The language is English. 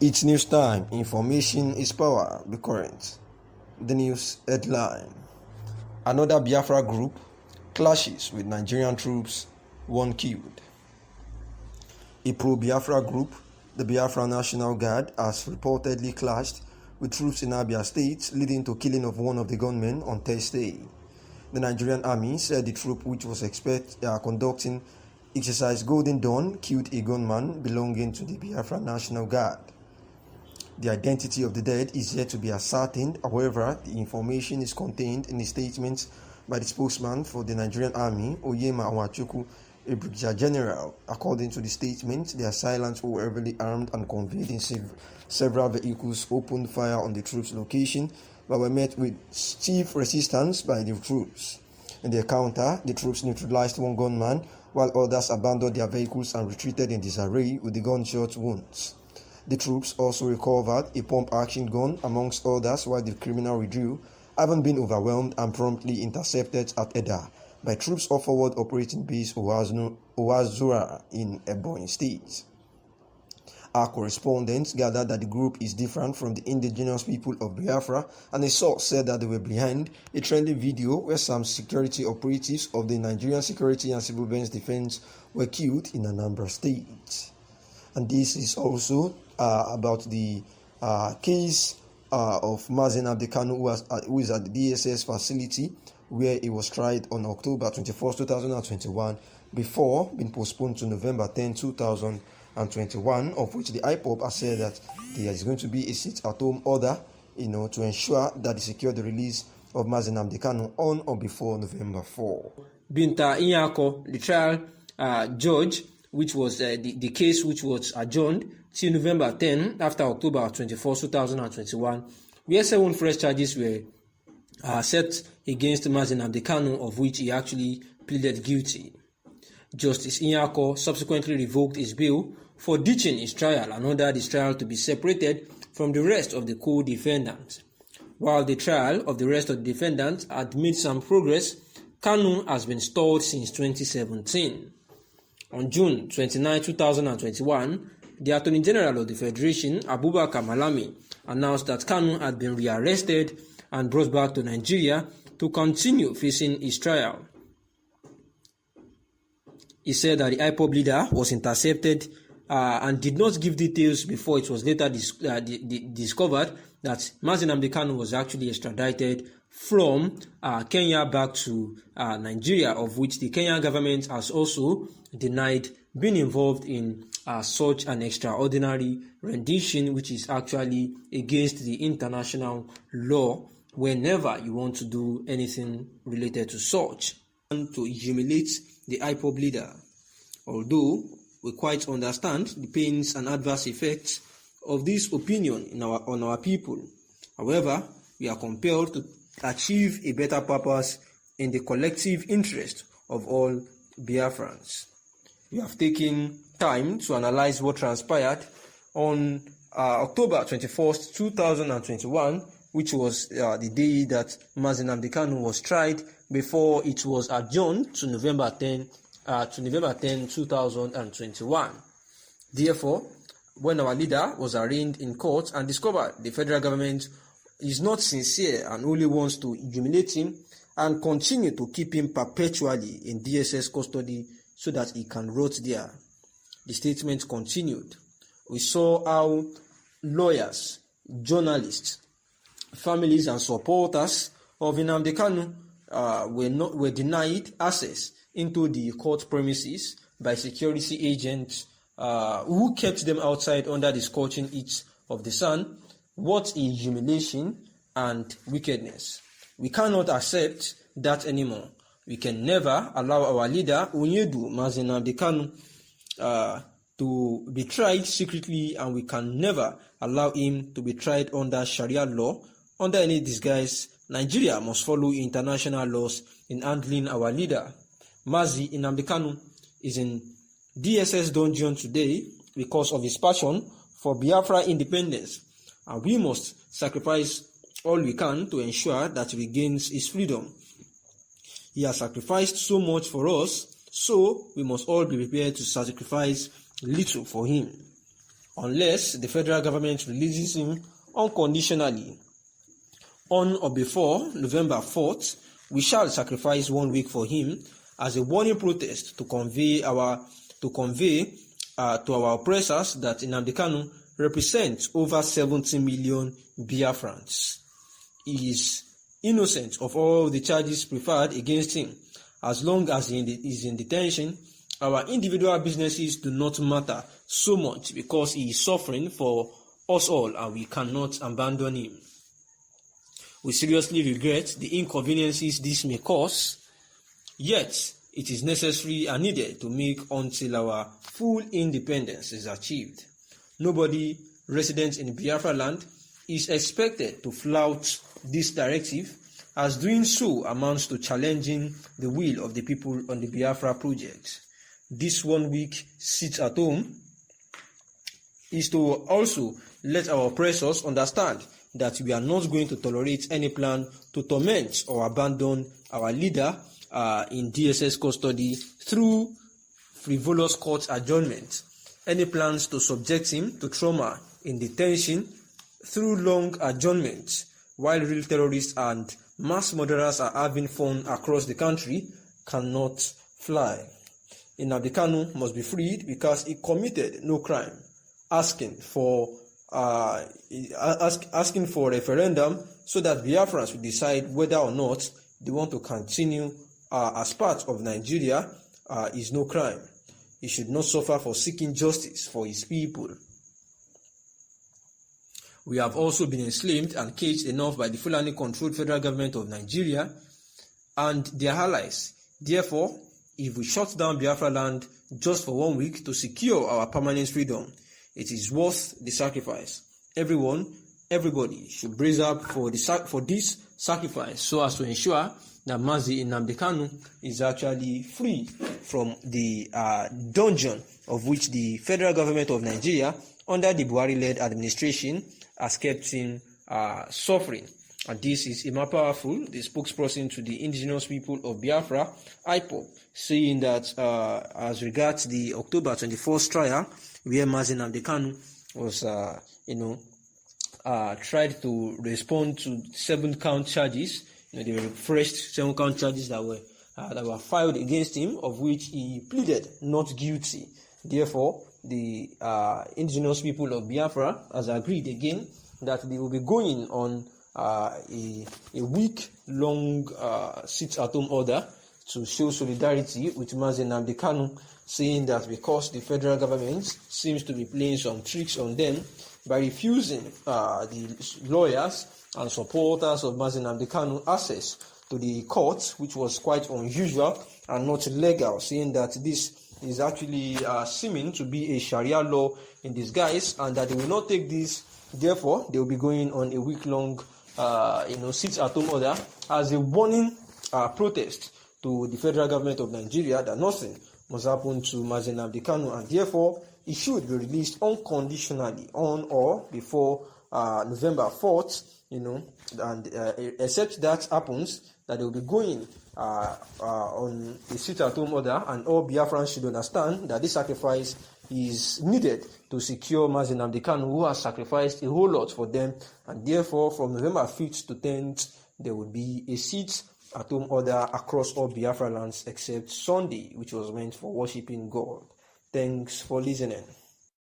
It's news time. Information is power. Be current. The news headline. Another Biafra group clashes with Nigerian troops, one killed. A pro-Biafra group, the Biafra National Guard, has reportedly clashed with troops in Abia State, leading to killing of one of the gunmen on Thursday. The Nigerian army said the troop, which was conducting exercise Golden Dawn, killed a gunman belonging to the Biafra National Guard. The identity of the dead is yet to be ascertained. However, the information is contained in a statement by the spokesman for the Nigerian Army, Oyema Nwachukwu, a brigadier general. According to the statement, the assailants were heavily armed and conveyed in several vehicles, opened fire on the troops' location, but were met with stiff resistance by the troops. In the encounter, the troops neutralized one gunman, while others abandoned their vehicles and retreated in disarray with the gunshot wounds. The troops also recovered a pump-action gun, amongst others, while the criminal withdrew, having been overwhelmed and promptly intercepted at Eda by troops of Forward Operating Base Owazura in Ebonyi State. Our correspondents gathered that the group is different from the indigenous people of Biafra, and a source said that they were behind a trending video where some security operatives of the Nigerian Security and Civil Defense were killed in Anambra State. And this is also about the case of Mazen Abdekanu, who is at the DSS facility, where he was tried on October 24, 2021, before being postponed to November 10, 2021, of which the IPOB has said that there is going to be a sit-at-home order, to ensure that they secure the release of Mazen Abdekanu on or before November 4. Binta Inyako, the trial judge, which was the case which was adjourned till November 10 after October 24, 2021, where 7 fresh charges were set against Mazen Abdekanu, of which he actually pleaded guilty. Justice Inyako subsequently revoked his bail for ditching his trial and ordered his trial to be separated from the rest of the co-defendants. While the trial of the rest of the defendants had made some progress, Kanu has been stalled since 2017. On June 29, 2021, the Attorney General of the Federation, Abubakar Malami, announced that Kanu had been rearrested and brought back to Nigeria to continue facing his trial. He said that the IPOB leader was intercepted and did not give details before it was later discovered that Mazen Abdekanu was actually extradited from Kenya back to Nigeria, of which the Kenyan government has also denied being involved in such an extraordinary rendition, which is actually against the international law whenever you want to do anything related to such, and to humiliate the IPOB leader. Although we quite understand the pains and adverse effects of this opinion on our people, however, we are compelled to achieve a better purpose in the collective interest of all Biafrans. We have taken time to analyze what transpired on October 21st, 2021, which was the day that Mazen Abdekanu was tried before it was adjourned to November 10, 2021. Therefore, when our leader was arraigned in court and discovered the federal government is not sincere and only wants to humiliate him and continue to keep him perpetually in DSS custody so that he can rot there. The statement continued. We saw how lawyers, journalists, families and supporters of Nnamdi Kanu were denied access into the court premises by security agents who kept them outside under the scorching heat of the sun. What a humiliation and wickedness. We cannot accept that anymore. We can never allow our leader, Onyedu Mazen Abdekanu, to be tried secretly, and we can never allow him to be tried under Sharia law. Under any disguise, Nigeria must follow international laws in handling our leader. Mazi Nnamdi Kanu is in DSS dungeon today because of his passion for Biafra independence, and we must sacrifice all we can to ensure that he regains his freedom. He has sacrificed so much for us, so we must all be prepared to sacrifice little for him. unless the federal government releases him unconditionally. On or before November 4th, we shall sacrifice 1 week for him as a warning protest to convey to our oppressors that Nnamdi Kanu represents over 70 million Biafrans. He is innocent of all the charges preferred against him. As long as he is in detention, our individual businesses do not matter so much because he is suffering for us all and we cannot abandon him. We seriously regret the inconveniences this may cause, yet it is necessary and needed to make until our full independence is achieved. Nobody resident in Biafra land is expected to flout this directive, as doing so amounts to challenging the will of the people on the Biafra project. This 1 week sit at home is to also let our oppressors understand that we are not going to tolerate any plan to torment or abandon our leader in DSS custody through frivolous court adjournment. Any plans to subject him to trauma in detention through long adjournment while real terrorists and mass murderers are having fun across the country cannot fly. Nnamdi Kanu must be freed because he committed no crime. Asking for a referendum so that Biafrans will decide whether or not they want to continue as part of Nigeria is no crime. He should not suffer for seeking justice for his people. We have also been enslaved and caged enough by the Fulani-controlled federal government of Nigeria and their allies. Therefore, if we shut down Biafra land just for 1 week to secure our permanent freedom, it is worth the sacrifice. Everybody should brace up for this sacrifice so as to ensure that Mazi Nnamdi Kanu is actually free from the dungeon of which the federal government of Nigeria under the Buhari-led administration has kept him suffering. And this is Ima Powerful, the spokesperson to the indigenous people of Biafra, IPOB, saying that as regards the October 24th trial, where Mazi Nnamdi Kanu was, tried to respond to 7-count charges. They refreshed 7-count charges that were filed against him, of which he pleaded not guilty. Therefore, the indigenous people of Biafra has agreed again that they will be going on a week-long sit-at-home order to show solidarity with Mazi Nnamdi Kanu, saying that because the federal government seems to be playing some tricks on them by refusing the lawyers and supporters of Mazi Nnamdi Kanu access to the court, which was quite unusual and not legal, saying that this is actually seeming to be a Sharia law in disguise, and that they will not take this. Therefore, they will be going on a week-long, sit-at-home order as a warning protest to the federal government of Nigeria that nothing must happen to Mazi Nnamdi Kanu, and therefore he should be released unconditionally on or before November 4th. And except that happens, that they will be going on a sit-at-home order, and all Biafrans should understand that this sacrifice is needed to secure Mazi Nnamdi Kanu, who has sacrificed a whole lot for them, and therefore from November 5th to 10th, there will be a sit-at-home order across all Biafra lands except Sunday, which was meant for worshipping God. Thanks for listening.